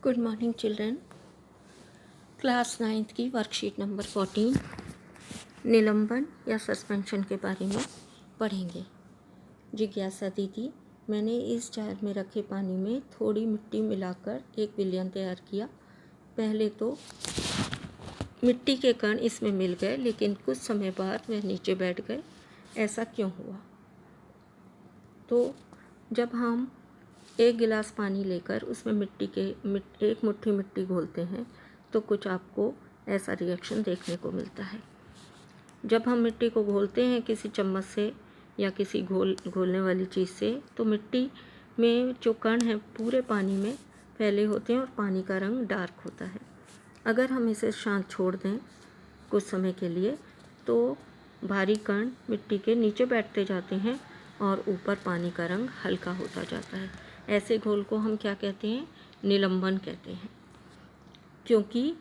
Good morning children. Class 9th की worksheet number 14 निलंबन या सस्पेंशन के बारे में पढ़ेंगे। जिज्ञासा दीदी, मैंने इस जार में रखे पानी में थोड़ी मिट्टी मिलाकर एक विलयन तैयार किया। पहले तो मिट्टी के कण इसमें मिल गए, लेकिन कुछ समय बाद वह नीचे बैठ गए। ऐसा क्यों हुआ? तो जब हम एक गिलास पानी लेकर उसमें एक मुट्ठी मिट्टी घोलते हैं तो कुछ आपको ऐसा रिएक्शन देखने को मिलता है। जब हम मिट्टी को घोलते हैं किसी चम्मच से या किसी घोलने वाली चीज़ से, तो मिट्टी में जो कण हैं पूरे पानी में फैले होते हैं और पानी का रंग डार्क होता है। अगर हम इसे शांत छोड़ दें कुछ समय के लिए तो भारी कण मिट्टी के नीचे बैठते जाते हैं और ऊपर पानी का रंग हल्का होता जाता है। ऐसे घोल को हम क्या कहते हैं? निलंबन कहते हैं, क्योंकि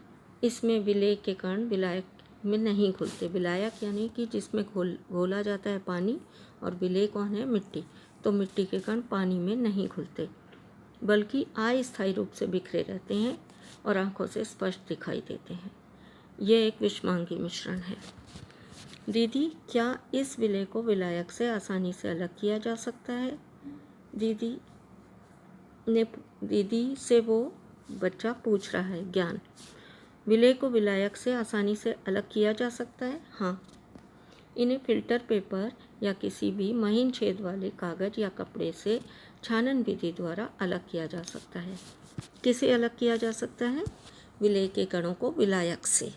इसमें विलेय के कण विलायक में नहीं घुलते। विलायक यानी कि जिसमें घोला जाता है पानी, और विलेय कौन है? मिट्टी। तो मिट्टी के कण पानी में नहीं घुलते बल्कि अस्थायी रूप से बिखरे रहते हैं और आँखों से स्पष्ट दिखाई देते हैं। यह एक विषमांगी मिश्रण है। दीदी, क्या इस विलेय को विलायक से आसानी से अलग किया जा सकता है? दीदी से वो बच्चा पूछ रहा है। ज्ञान, विलेय को विलायक से आसानी से अलग किया जा सकता है। हाँ, इन्हें फिल्टर पेपर या किसी भी महीन छेद वाले कागज़ या कपड़े से छानन विधि द्वारा अलग किया जा सकता है। किसे अलग किया जा सकता है? विलेय के कणों को विलायक से।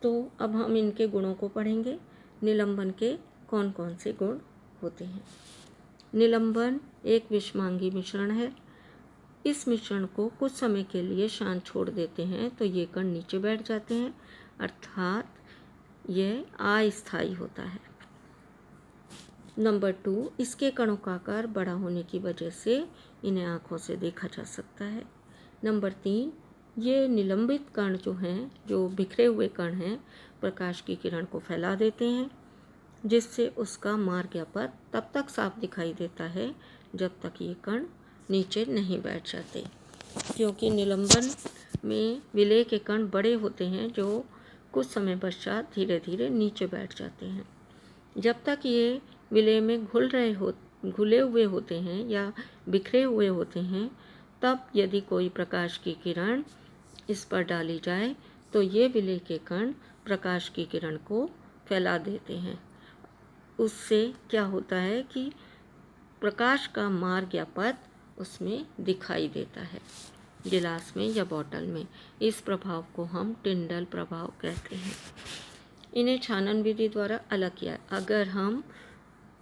तो अब हम इनके गुणों को पढ़ेंगे। निलंबन के कौन कौन से गुण होते हैं? निलंबन एक विषमांगी मिश्रण है। इस मिश्रण को कुछ समय के लिए शांत छोड़ देते हैं तो ये कण नीचे बैठ जाते हैं, अर्थात यह अस्थायी होता है। नंबर 2, इसके कणों का आकार बड़ा होने की वजह से इन्हें आँखों से देखा जा सकता है। नंबर 3, ये निलंबित कण जो हैं, जो बिखरे हुए कण हैं, प्रकाश की किरण को फैला देते हैं, जिससे उसका मार्ग या पथ तब तक साफ दिखाई देता है जब तक ये कण नीचे नहीं बैठ जाते, क्योंकि निलंबन में विलेय के कण बड़े होते हैं जो कुछ समय पश्चात धीरे धीरे नीचे बैठ जाते हैं। जब तक ये विलेय में घुले हुए होते हैं या बिखरे हुए होते हैं, तब यदि कोई प्रकाश की किरण इस पर डाली जाए तो ये विलेय के कण प्रकाश की किरण को फैला देते हैं। उससे क्या होता है कि प्रकाश का मार्ग या पथ उसमें दिखाई देता है, गिलास में या बोतल में। इस प्रभाव को हम टिंडल प्रभाव कहते हैं। इन्हें छानन विधि द्वारा अलग किया। अगर हम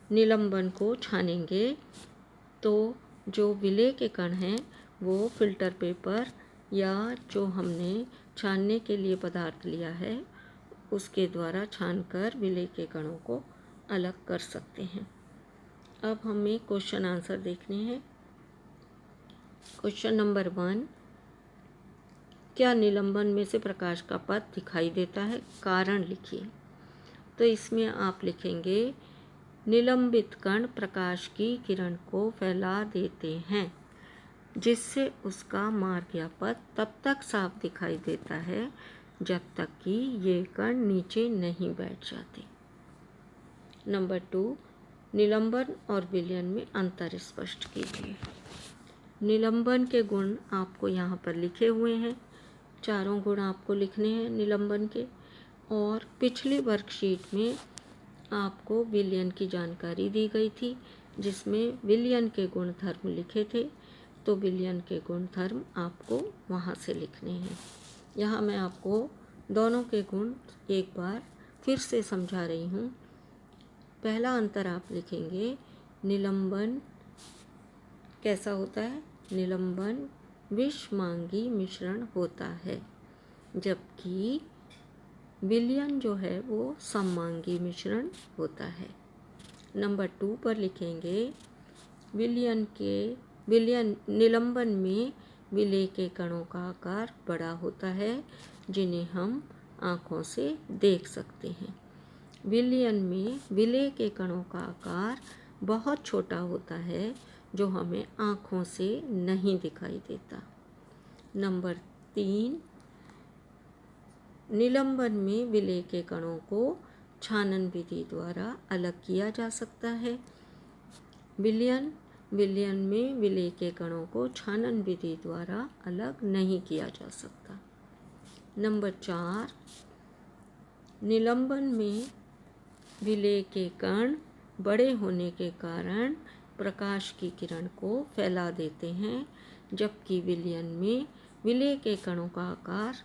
निलंबन को छानेंगे तो जो विलेय के कण हैं वो फिल्टर पेपर या जो हमने छानने के लिए पदार्थ लिया है उसके द्वारा छानकर विलेय के कणों को अलग कर सकते हैं। अब हमें क्वेश्चन आंसर देखने हैं। क्वेश्चन नंबर 1, क्या निलंबन में से प्रकाश का पथ दिखाई देता है? कारण लिखिए। तो इसमें आप लिखेंगे निलंबित कण प्रकाश की किरण को फैला देते हैं, जिससे उसका मार्ग या पथ तब तक साफ दिखाई देता है जब तक कि ये कण नीचे नहीं बैठ जाते। नंबर 2, निलंबन और विलयन में अंतर स्पष्ट कीजिए। निलंबन के गुण आपको यहाँ पर लिखे हुए हैं। चारों गुण आपको लिखने हैं निलंबन के। और पिछली वर्कशीट में आपको विलयन की जानकारी दी गई थी, जिसमें विलयन के गुणधर्म लिखे थे। तो विलयन के गुणधर्म आपको वहाँ से लिखने हैं। यहाँ मैं आपको दोनों के गुण एक बार फिर से समझा रही हूँ। पहला अंतर आप लिखेंगे, निलंबन कैसा होता है? निलंबन विषमांगी मिश्रण होता है, जबकि विलयन जो है वो सममांगी मिश्रण होता है। नंबर 2 पर लिखेंगे, निलंबन में विलेय के कणों का आकार बड़ा होता है, जिन्हें हम आँखों से देख सकते हैं। विलयन में विलेय के कणों का आकार बहुत छोटा होता है, जो हमें आँखों से नहीं दिखाई देता। नंबर 3, निलंबन में विलेय के कणों को छानन विधि द्वारा अलग किया जा सकता है। विलयन में विलेय के कणों को छानन विधि द्वारा अलग नहीं किया जा सकता। नंबर 4, निलंबन में विलेय के कण बड़े होने के कारण प्रकाश की किरण को फैला देते हैं, जबकि विलयन में विलेय के कणों का आकार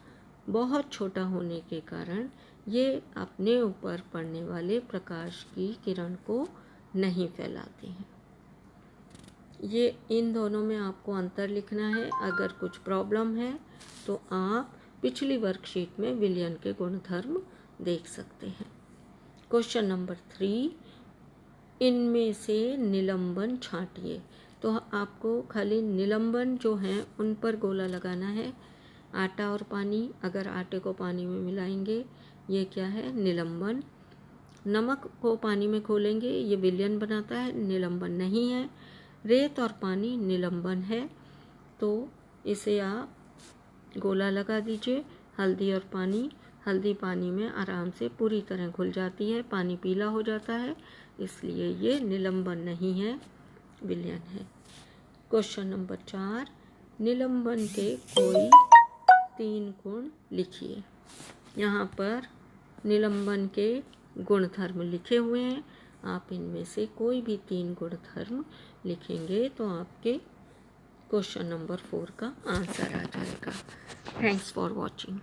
बहुत छोटा होने के कारण ये अपने ऊपर पड़ने वाले प्रकाश की किरण को नहीं फैलाते हैं। ये इन दोनों में आपको अंतर लिखना है। अगर कुछ प्रॉब्लम है तो आप पिछली वर्कशीट में विलयन के गुणधर्म देख सकते हैं। क्वेश्चन नंबर 3, इनमें से निलंबन छांटिए। तो आपको खाली निलंबन जो हैं उन पर गोला लगाना है। आटा और पानी, अगर आटे को पानी में मिलाएंगे ये क्या है, निलंबन। नमक को पानी में घोलेंगे ये विलयन बनाता है, निलंबन नहीं है। रेत और पानी निलंबन है, तो इसे आप गोला लगा दीजिए। हल्दी और पानी, हल्दी पानी में आराम से पूरी तरह घुल जाती है, पानी पीला हो जाता है, इसलिए ये निलंबन नहीं है, विलयन है। क्वेश्चन नंबर 4, निलंबन के कोई 3 गुण लिखिए। यहाँ पर निलंबन के गुणधर्म लिखे हुए हैं, आप इनमें से कोई भी 3 गुणधर्म लिखेंगे तो आपके क्वेश्चन नंबर 4 का आंसर आ जाएगा। Thanks for watching.